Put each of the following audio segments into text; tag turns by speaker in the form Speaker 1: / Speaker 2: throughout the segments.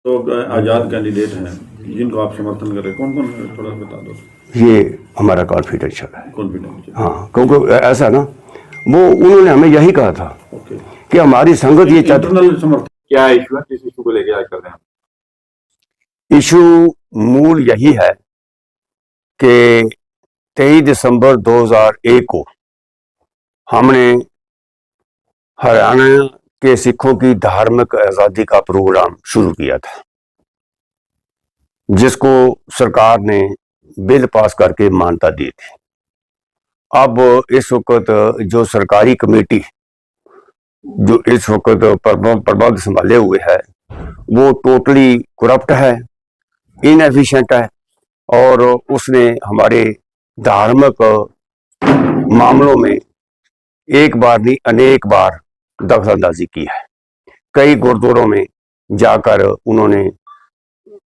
Speaker 1: तो आज़ाद कैंडिडेट हैं जिनको आप समर्थन करें, कौन कौन है थोड़ा बता दो।
Speaker 2: ये हमारा कॉन्फिडेंशियल है।
Speaker 1: कॉन्फिडेंस।
Speaker 2: हाँ, क्योंकि ऐसा ना, वो उन्होंने हमें यही कहा था
Speaker 1: ओके।
Speaker 2: कि हमारी संगत ये चाहती।
Speaker 1: इंटरनल समर्थन क्या इशू है, किस इशू को लेके आज कर रहे हैं?
Speaker 2: इशू मूल यही है कि 23 दिसंबर 2001 को हमने हरियाणा के सिखों की धार्मिक आजादी का प्रोग्राम शुरू किया था, जिसको सरकार ने बिल पास करके मान्यता दी थी। अब इस वक्त जो सरकारी कमेटी जो इस वक्त प्रबंध संभाले हुए है, वो टोटली करप्ट है, इनएफिशिएंट है, और उसने हमारे धार्मिक मामलों में एक बार नहीं अनेक बार दखलंदाजी की है। कई गुरुद्वारों में जाकर उन्होंने,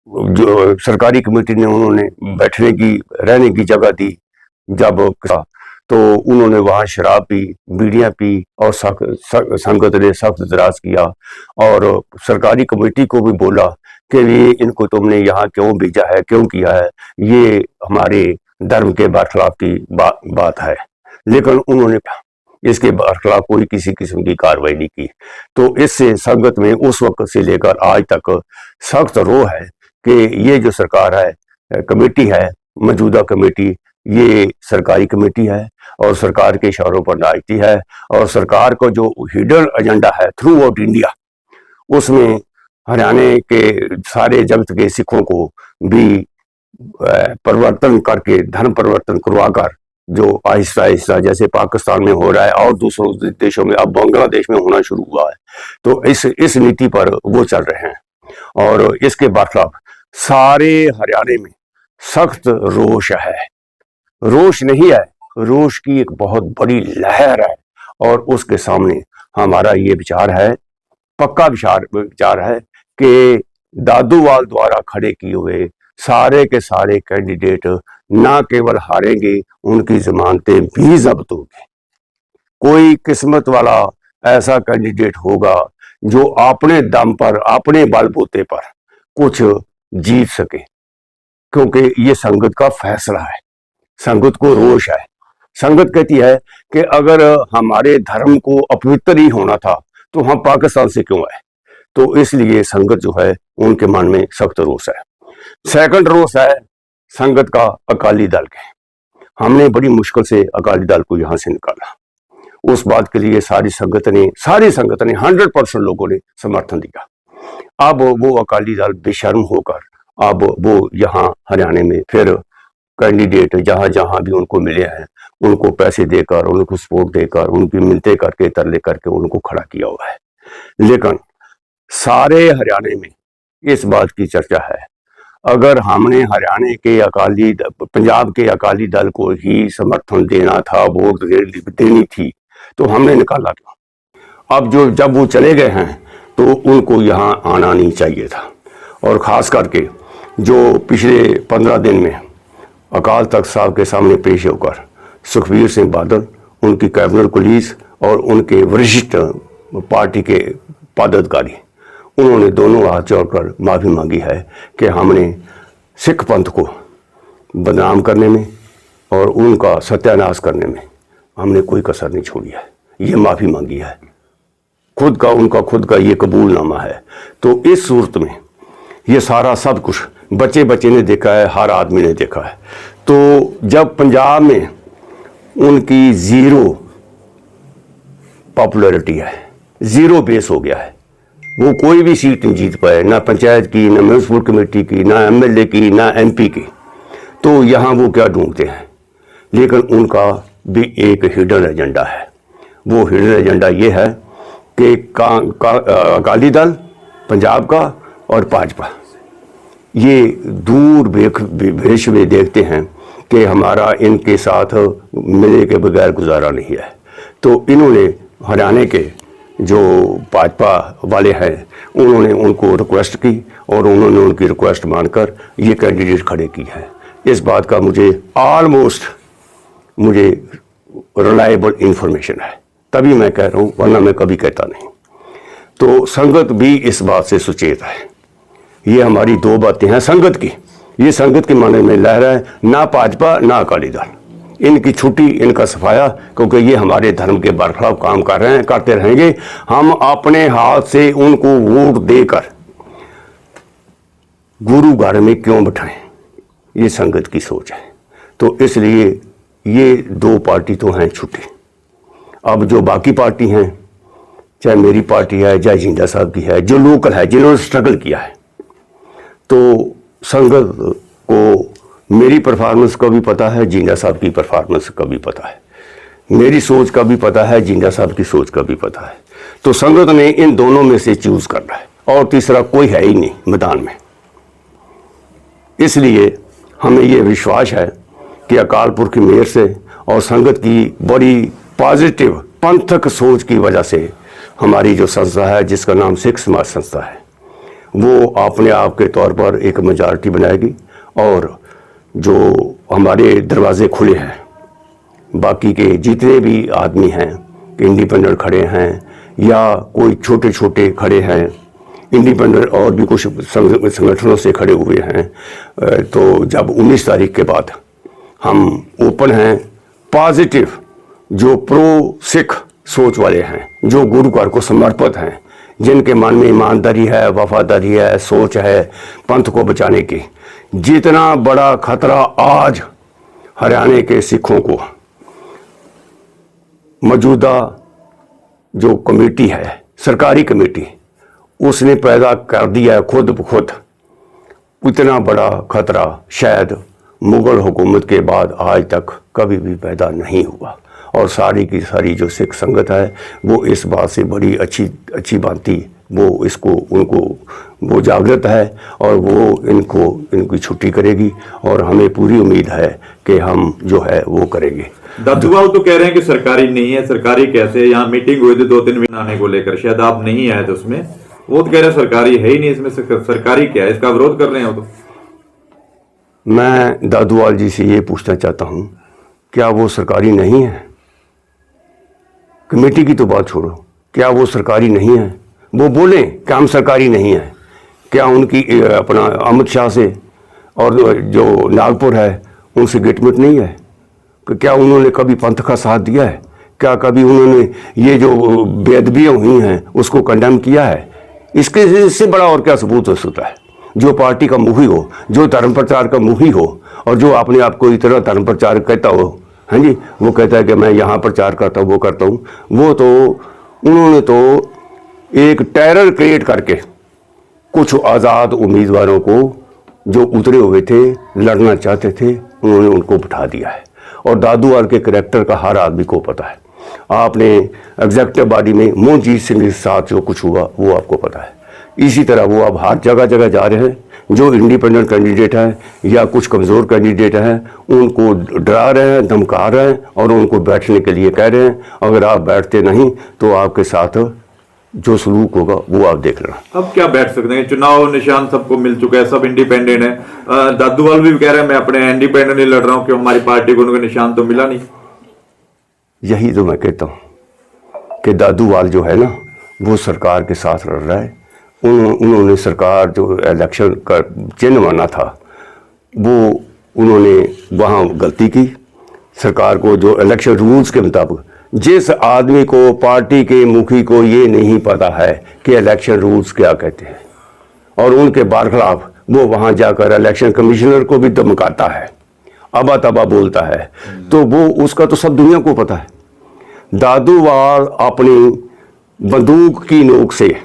Speaker 2: जो सरकारी कमेटी ने उन्होंने बैठने की रहने की जगह दी, जब तो उन्होंने वहां शराब पी, बीड़ियां पी, और संगत ने सख्त इतराज किया और सरकारी कमेटी को भी बोला कि ये इनको तुमने यहाँ क्यों भेजा है, क्यों किया है, ये हमारे धर्म के बरखिलाफ की बात है। लेकिन उन्होंने इसके बरखिलाफ कोई किसी किस्म की कार्रवाई नहीं की। तो इससे संगत में उस वक्त से लेकर आज तक सख्त रोह है कि ये जो सरकार है, कमेटी है, मौजूदा कमेटी, ये सरकारी कमेटी है और सरकार के इशारों पर नाचती है, और सरकार को जो हिडन एजेंडा है थ्रू आउट इंडिया, उसमें हरियाणा के सारे जगत के सिखों को भी परिवर्तन करके, धर्म परिवर्तन करवाकर, जो आहिस्ता आहिस्ता जैसे पाकिस्तान में हो रहा है और दूसरों देशों में, अब बांग्लादेश में होना शुरू हुआ है, तो इस नीति पर वो चल रहे हैं। और इसके बरखिलाफ सारे हरियाणा में सख्त रोष है। रोष नहीं है, रोष की एक बहुत बड़ी लहर है, और उसके सामने हमारा ये विचार है, पक्का विचार है कि दादूवाल द्वारा खड़े किए हुए सारे के सारे कैंडिडेट ना केवल हारेंगे, उनकी जमानतें भी जब्त होगी। कोई किस्मत वाला ऐसा कैंडिडेट होगा जो अपने दम पर, अपने बलबूते पर कुछ जीत सके, क्योंकि ये संगत का फैसला है। संगत को रोष है। संगत कहती है कि अगर हमारे धर्म को अपवित्र ही होना था तो हम पाकिस्तान से क्यों आए। तो इसलिए संगत जो है, उनके मन में सख्त रोष है। सेकंड रोष है संगत का अकाली दल के। हमने बड़ी मुश्किल से अकाली दल को यहां से निकाला। उस बात के लिए सारी संगत ने 100% लोगों ने समर्थन दिया। अब वो अकाली दल बेशर्म होकर अब वो यहाँ हरियाणा में फिर कैंडिडेट जहां जहां भी उनको मिले हैं, उनको पैसे देकर, उनको सपोर्ट देकर, उनकी मिन्नतें करके, तरले करके उनको खड़ा किया हुआ है। लेकिन सारे हरियाणा में इस बात की चर्चा है, अगर हमने हरियाणा के पंजाब के अकाली दल को ही समर्थन देना था, वोट देनी थी, तो हमने निकाला क्यों। अब जब वो चले गए हैं तो उनको यहाँ आना नहीं चाहिए था। और खास करके जो पिछले 15 दिन में अकाल तख्त साहब के सामने पेश होकर सुखबीर सिंह बादल, उनकी कैबिनेट कुलीस और उनके वरिष्ठ पार्टी के पदाधिकारी, उन्होंने दोनों हाथ जोड़कर माफ़ी मांगी है कि हमने सिख पंथ को बदनाम करने में और उनका सत्यानाश करने में हमने कोई कसर नहीं छोड़ी है। ये माफ़ी मांगी है, उनका खुद का ये कबूलनामा है। तो इस सूरत में ये सारा सब कुछ बच्चे ने देखा है, हर आदमी ने देखा है। तो जब पंजाब में उनकी जीरो पॉपुलैरिटी है, जीरो बेस हो गया है, वो कोई भी सीट नहीं जीत पाए, ना पंचायत की, ना म्यूनसिपल कमेटी की, ना एमएलए की, ना एमपी की। तो यहाँ वो क्या ढूंढते हैं। लेकिन उनका भी एक हिडन एजेंडा है। वो हिडन एजेंडा ये है कि अकाली दल पंजाब का और भाजपा ये दूर भविष्य में देखते हैं कि हमारा इनके साथ मिलने के बगैर गुजारा नहीं है। तो इन्होंने हरियाणा के जो भाजपा वाले हैं, उन्होंने उनको रिक्वेस्ट की और उन्होंने उनकी रिक्वेस्ट मानकर ये कैंडिडेट खड़े की है। इस बात का मुझे रिलायबल इंफॉर्मेशन है, तभी मैं कह रहा हूँ, वरना मैं कभी कहता नहीं। तो संगत भी इस बात से सुचेत है। ये हमारी दो बातें हैं संगत की। ये संगत के माने में लहर है, ना भाजपा ना अकाली दल। इनकी छुट्टी, इनका सफाया, क्योंकि ये हमारे धर्म के बरखलाफ काम कर रहे हैं, करते रहेंगे। हम अपने हाथ से उनको वोट देकर गुरु घर में क्यों बिठाएं, ये संगत की सोच है। तो इसलिए ये दो पार्टी तो हैं छुट्टी। अब जो बाकी पार्टी हैं, चाहे मेरी पार्टी है, चाहे जिंदा साहब की है, जो लोकल है, जिन्होंने स्ट्रगल किया है, तो संगत को मेरी परफॉर्मेंस का भी पता है, जिंदा साहब की परफॉर्मेंस का भी पता है, मेरी सोच का भी पता है, जिंदा साहब की सोच का भी पता है। तो संगत ने इन दोनों में से चूज करना है, और तीसरा कोई है ही नहीं मैदान में। इसलिए हमें ये विश्वास है कि अकाल पुरख की मेहर से और संगत की बड़ी पॉजिटिव पंथक सोच की वजह से हमारी जो संस्था है, जिसका नाम सिख समाज संस्था है, वो अपने आप के तौर पर एक मेजॉरिटी बनाएगी। और जो हमारे दरवाजे खुले हैं, बाकी के जितने भी आदमी हैं, इंडिपेंडेंट खड़े हैं या कोई छोटे छोटे खड़े हैं, इंडिपेंडेंट और भी कुछ संगठनों से खड़े हुए हैं, तो जब 19 तारीख के बाद हम ओपन हैं, पॉजिटिव जो प्रो सिख सोच वाले हैं, जो गुरु घर को समर्पित हैं, जिनके मन में ईमानदारी है, वफादारी है, सोच है पंथ को बचाने की। जितना बड़ा खतरा आज हरियाणा के सिखों को मौजूदा जो कमेटी है, सरकारी कमेटी, उसने पैदा कर दिया है खुद ब खुद, उतना बड़ा खतरा शायद मुगल हुकूमत के बाद आज तक कभी भी पैदा नहीं हुआ। और सारी की सारी जो सिख संगत है वो इस बात से बड़ी अच्छी भांति वो इसको उनको वो जागृत है, और वो इनकी छुट्टी करेगी। और हमें पूरी उम्मीद है कि हम जो है वो करेंगे।
Speaker 1: दादूवाल तो कह रहे हैं कि सरकारी नहीं है। सरकारी कैसे? यहाँ मीटिंग हुई थी 2-3 दिन आने को लेकर, शायद आप नहीं आए थे उसमें। वो तो कह रहे हैं सरकारी है ही नहीं, इसमें सरकारी क्या है, इसका विरोध कर रहे हैं। तो
Speaker 2: मैं दादूवाल जी से ये पूछना चाहता हूँ, क्या वो सरकारी नहीं है? कमेटी की तो बात छोड़ो, क्या वो सरकारी नहीं है? वो बोलें कि हम सरकारी नहीं है। क्या उनकी अपना अमित शाह से और जो नागपुर है उनसे गिटमिट नहीं है? क्या उन्होंने कभी पंथ का साथ दिया है? क्या कभी उन्होंने ये जो बेअदबियाँ हुई हैं उसको कंडेम किया है? इससे बड़ा और क्या सबूत हो सकता है? जो पार्टी का मुखी हो, जो धर्म प्रचार का मुखी हो, और जो अपने आप को इतना धर्म प्रचार कहता हो, हाँ जी, वो कहता है कि मैं यहाँ प्रचार करता हूँ, वो करता हूँ, वो तो उन्होंने तो एक टेरर क्रिएट करके कुछ आज़ाद उम्मीदवारों को जो उतरे हुए थे, लड़ना चाहते थे, उन्होंने उनको बिठा दिया है। और दादूवाल के करैक्टर का हर आदमी को पता है। आपने एग्जेक्टिव बॉडी में मोहनजीत सिंह के साथ जो कुछ हुआ वो आपको पता है। इसी तरह वो अब हर जगह जगह जा रहे हैं। जो इंडिपेंडेंट कैंडिडेट हैं या कुछ कमज़ोर कैंडिडेट हैं, उनको डरा रहे हैं, धमका रहे हैं और उनको बैठने के लिए कह रहे हैं। अगर आप बैठते नहीं तो आपके साथ जो सलूक होगा वो आप देख लेना।
Speaker 1: अब क्या बैठ सकते हैं? चुनाव निशान सबको मिल चुका है, सब इंडिपेंडेंट है। दादूवाल भी कह रहे हैं मैं अपने इंडिपेंडेंट नहीं लड़ रहा हूँ, क्यों? हमारी पार्टी को उनका निशान तो मिला नहीं।
Speaker 2: यही तो मैं कहता हूँ कि दादूवाल जो है ना, वो सरकार के साथ लड़ रहा है। उन्होंने सरकार जो इलेक्शन का चिन्ह माना था, वो उन्होंने वहाँ गलती की। सरकार को जो इलेक्शन रूल्स के मुताबिक, जिस आदमी को, पार्टी के मुखी को ये नहीं पता है कि इलेक्शन रूल्स क्या कहते हैं, और उनके बरखिलाफ वो वहाँ जाकर इलेक्शन कमिश्नर को भी धमकाता है, अबा तबा बोलता है, तो वो उसका तो सब दुनिया को पता है। दादूवाल अपनी बंदूक की नोक से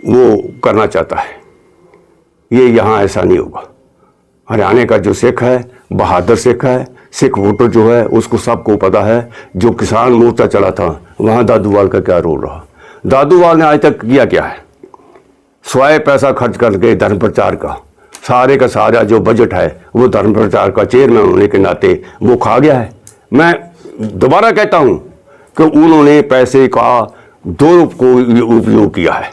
Speaker 2: वो करना चाहता है, ये यहाँ ऐसा नहीं होगा। हरियाणा का जो सिख है, बहादुर सिख है, सिख वोटर जो है उसको सबको पता है। जो किसान मोर्चा चला था वहाँ दादूवाल का क्या रोल रहा। दादूवाल ने आज तक किया क्या है? स्वयं पैसा खर्च करके धर्म प्रचार का सारे का सारा जो बजट है वो धर्म प्रचार का चेयरमैन होने के नाते वो खा गया है। मैं दोबारा कहता हूँ कि उन्होंने पैसे का दुरुपयोग किया है।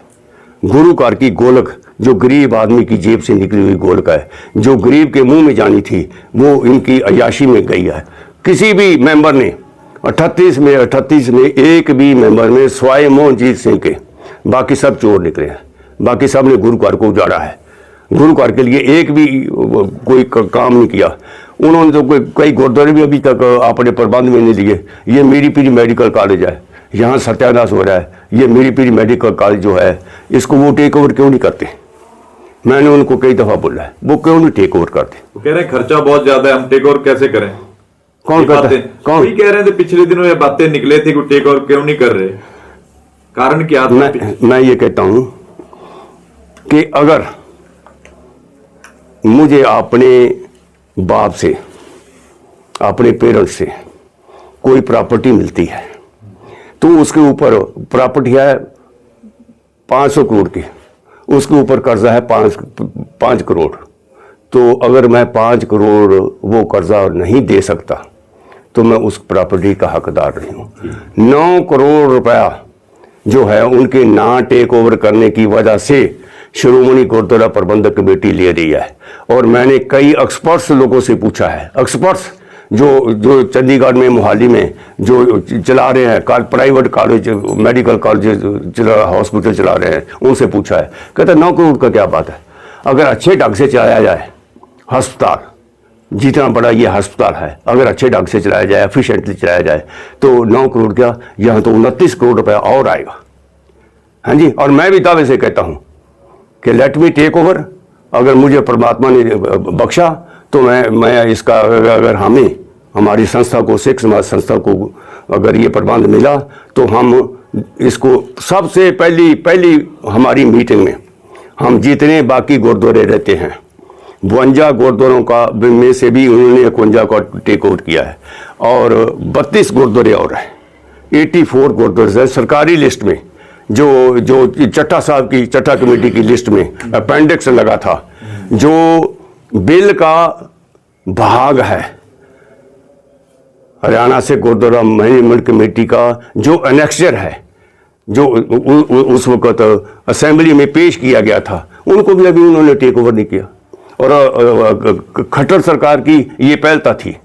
Speaker 2: गुरु घर की गोलक जो गरीब आदमी की जेब से निकली हुई गोलक है, जो गरीब के मुंह में जानी थी, वो इनकी अयाशी में गई है। किसी भी मेंबर ने 38 में एक भी मेंबर में स्वाय मोहनजीत सिंह के, बाकी सब चोर निकले हैं। बाकी सब ने गुरुद्वार को उजाड़ा है। गुरुद्वार के लिए एक भी कोई काम नहीं किया उन्होंने। तो कई गुरुद्वारे भी अभी तक अपने प्रबंध में नहीं लिए। ये मीरी पीरी मेडिकल कॉलेज है, यहाँ सत्यानाश हो रहा है। ये मीरी पीरी मेडिकल कॉलेज जो है, इसको वो टेक ओवर क्यों नहीं करते? मैंने उनको कई दफा बोला है, वो क्यों नहीं टेक ओवर करते?
Speaker 1: वो कह रहे हैं खर्चा बहुत ज्यादा है, हम टेक ओवर कैसे करें?
Speaker 2: कौन करता है? कौन
Speaker 1: कोई कह रहे थे पिछले दिनों ये बातें निकले थे कि टेक ओवर क्यों नहीं कर रहे, कारण क्या था?
Speaker 2: मैं ये कहता हूं कि अगर मुझे अपने बाप से, अपने पेरेंट्स से कोई प्रॉपर्टी मिलती है तो उसके ऊपर प्रॉपर्टी है 500 करोड़ की, उसके ऊपर कर्जा है 5 करोड़, तो अगर मैं 5 करोड़ वो कर्जा नहीं दे सकता तो मैं उस प्रॉपर्टी का हकदार नहीं हूं। 9 करोड़ रुपया जो है उनके ना टेक ओवर करने की वजह से श्रोमणी गुरुद्वारा प्रबंधक कमेटी ले रही है। और मैंने कई एक्सपर्ट्स लोगों से पूछा है, एक्सपर्ट्स जो चंडीगढ़ में, मोहाली में जो चला रहे हैं private college, medical college hospital चला रहे हैं, उनसे पूछा है। कहता 9 करोड़ का क्या बात है? अगर अच्छे ढंग से चलाया जाए अस्पताल, जितना बड़ा ये अस्पताल है, अगर अच्छे ढंग से चलाया जाए, एफिशिएंटली चलाया जाए, तो 9 करोड़ क्या, यहाँ तो 29 करोड़ रुपया और आएगा। हाँ जी, और मैं भी दावे से कहता हूँ कि लेट मी टेक ओवर। अगर मुझे परमात्मा ने बख्शा तो मैं इसका, अगर हमें, हमारी संस्था को, सिख समाज संस्था को अगर ये प्रबंध मिला तो हम इसको सबसे पहली हमारी मीटिंग में हम जितने बाकी गुरुद्वारे रहते हैं 52 गुरुद्वारों का में से भी उन्होंने 51 का टेक ओवर किया है और 32 गुरुद्वारे और हैं, 84 गुरुद्वारे सरकारी लिस्ट में। जो चट्टा साहब की, चट्टा कमेटी की लिस्ट में अपेंडिक्स लगा था, जो बिल का भाग है हरियाणा से गुरुद्वारा मैनेजमेंट कमेटी का, जो एनेक्सर है, जो उस वक्त असेंबली में पेश किया गया था, उनको भी अभी उन्होंने टेक ओवर नहीं किया। और खट्टर सरकार की ये पहलता थी,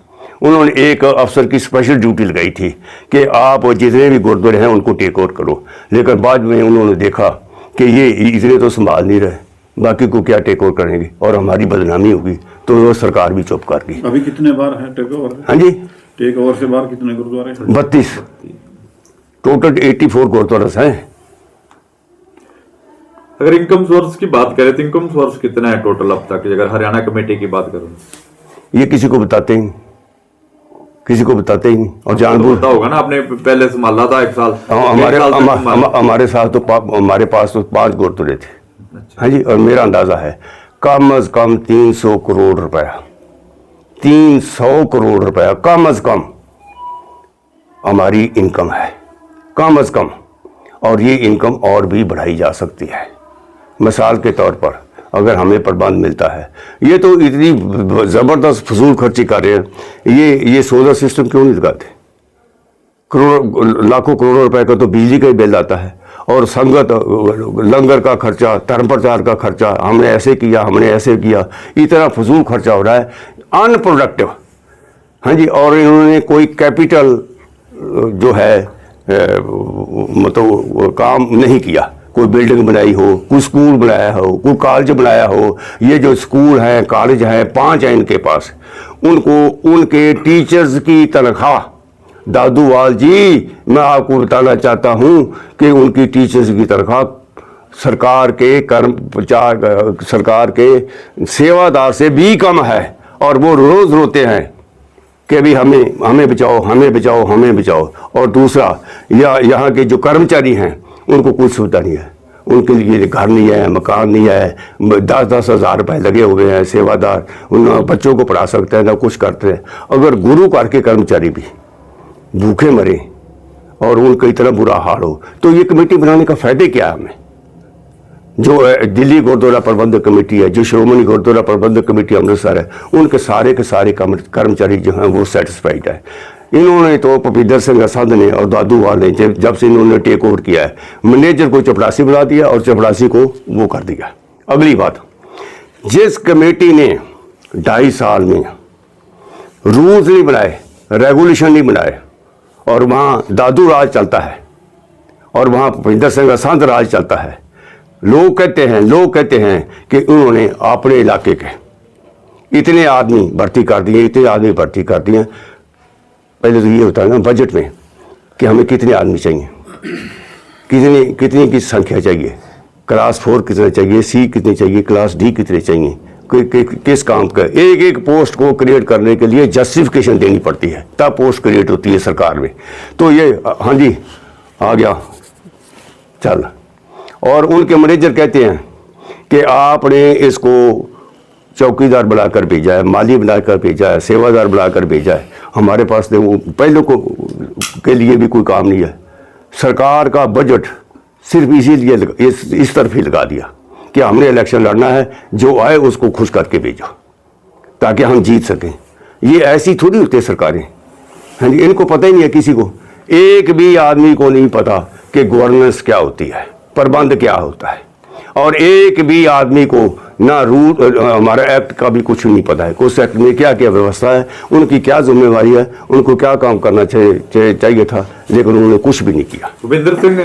Speaker 2: उन्होंने एक अफसर की स्पेशल ड्यूटी लगाई थी कि आप जितने भी गुरुद्वारे हैं उनको टेक ओवर करो, लेकिन बाद में उन्होंने देखा कि ये इतने तो संभाल नहीं रहे, बाकी को क्या टेक ओवर करेंगे और हमारी बदनामी होगी, तो वो सरकार भी चुप कर गई।
Speaker 3: अभी कितने बार है टेक ओवर?
Speaker 2: हाँ जी,
Speaker 3: टेक ओवर से बाहर कितने गुरुद्वारे?
Speaker 2: 32, टोटल 84 गुरुद्वारा हैं।
Speaker 1: अगर इनकम सोर्स की बात करें तो इनकम सोर्स कितना है टोटल अब तक, अगर हरियाणा कमेटी की बात करूं? ये
Speaker 2: किसी को बताते ही नहीं, किसी को बताते ही नहीं। और जानबूझ
Speaker 1: तो होगा ना, आपने पहले संभाला था 1 साल।
Speaker 2: हमारे साथ तो हमारे पास तो 5 गुरुद्वारे थे। अच्छा। हाँ जी, और मेरा अंदाजा है कम अज कम 300 करोड़ रुपया, 300 करोड़ रुपया कम अज कम हमारी इनकम है, कम अज कम। और ये इनकम और भी बढ़ाई जा सकती है। मिसाल के तौर पर अगर हमें प्रबंध मिलता है, ये तो इतनी ज़बरदस्त फजूल खर्ची कर रहे हैं, ये सोलर सिस्टम क्यों नहीं लगाते? करोड़ लाखों करोड़ों रुपए का तो बिजली का ही बिल आता है, और संगत लंगर का खर्चा, धर्म प्रचार का खर्चा, हमने ऐसे किया, हमने ऐसे किया, इतना फजूल खर्चा हो रहा है, अनप्रोडक्टिव। हाँ जी, और इन्होंने कोई कैपिटल जो है मतलब काम नहीं किया, कोई बिल्डिंग बनाई हो, कोई स्कूल बनाया हो, कोई कॉलेज बनाया हो। ये जो स्कूल हैं, कॉलेज हैं, 5 हैं इनके पास, उनको उनके टीचर्स की तनख्वाह, दादूवाल जी मैं आपको बताना चाहता हूं कि उनकी टीचर्स की तनख्वाह सरकार के कर्मचारी, सरकार के सेवादार से भी कम है, और वो रोज रोते हैं कि भी हमें बचाओ, हमें बचाओ, हमें बचाओ। और दूसरा, यहाँ के जो कर्मचारी हैं उनको कुछ सुविधा नहीं है, उनके लिए घर नहीं है, मकान नहीं है, 10-10 हज़ार रुपए लगे हुए हैं। सेवादार उन बच्चों को पढ़ा सकते हैं ना कुछ करते हैं। अगर गुरु घर के कर्मचारी भी भूखे मरे और उनका इतना बुरा हाल हो, तो ये कमेटी बनाने का फायदे क्या है हमें? जो दिल्ली गुरुद्वारा प्रबंधक कमेटी है, जो श्रोमणी गुरुद्वारा प्रबंधक कमेटी अमृतसर है, उनके सारे के सारे कर्मचारी जो हैं वो सेटिस्फाइड है। इन्होंने तो भुपिंदर सिंह संध ने और दादूवाल ने जब से इन्होंने टेक ओवर किया है, मैनेजर को चपरासी बना दिया और चपरासी को वो कर दिया। अगली बात, जिस कमेटी ने 2.5 साल में रूल्स नहीं बनाए, रेगुलेशन नहीं बनाए, और वहाँ दादू राज चलता है और वहाँ भुपिंदर सिंह संध राज चलता है, लोग कहते हैं कि उन्होंने अपने इलाके के इतने आदमी भर्ती कर दिए, इतने आदमी भर्ती कर दिए। पहले तो ये होता है ना बजट में कि हमें कितने आदमी चाहिए, कितनी की संख्या चाहिए, क्लास 4 कितने चाहिए, सी कितने चाहिए, क्लास डी कितने चाहिए, किस काम का। एक एक पोस्ट को क्रिएट करने के लिए जस्टिफिकेशन देनी पड़ती है, तब पोस्ट क्रिएट होती है सरकार में। तो ये हाँ जी आ गया चल, और उनके मैनेजर कहते हैं कि आपने इसको चौकीदार बनाकर भेजा है, माली बनाकर भेजा है, सेवादार बनाकर भेजा है। हमारे पास तो वो पहले को के लिए भी कोई काम नहीं है। सरकार का बजट सिर्फ इसीलिए इस तरफ ही लगा दिया कि हमने इलेक्शन लड़ना है, जो आए उसको खुश करके भेजो ताकि हम जीत सकें। ये ऐसी थोड़ी होती है सरकारें। हाँ जी, इनको पता ही नहीं है किसी को, एक भी आदमी को नहीं पता कि गवर्नेंस क्या होती है, प्रबंध क्या होता है, और एक भी आदमी को ना रूल हमारा एक्ट का भी कुछ नहीं पता है, उस एक्ट में क्या क्या व्यवस्था है, उनकी क्या जिम्मेवारी है, उनको क्या काम करना चाहिए था, लेकिन उन्होंने कुछ भी नहीं किया।
Speaker 1: भूपेंद्र सिंह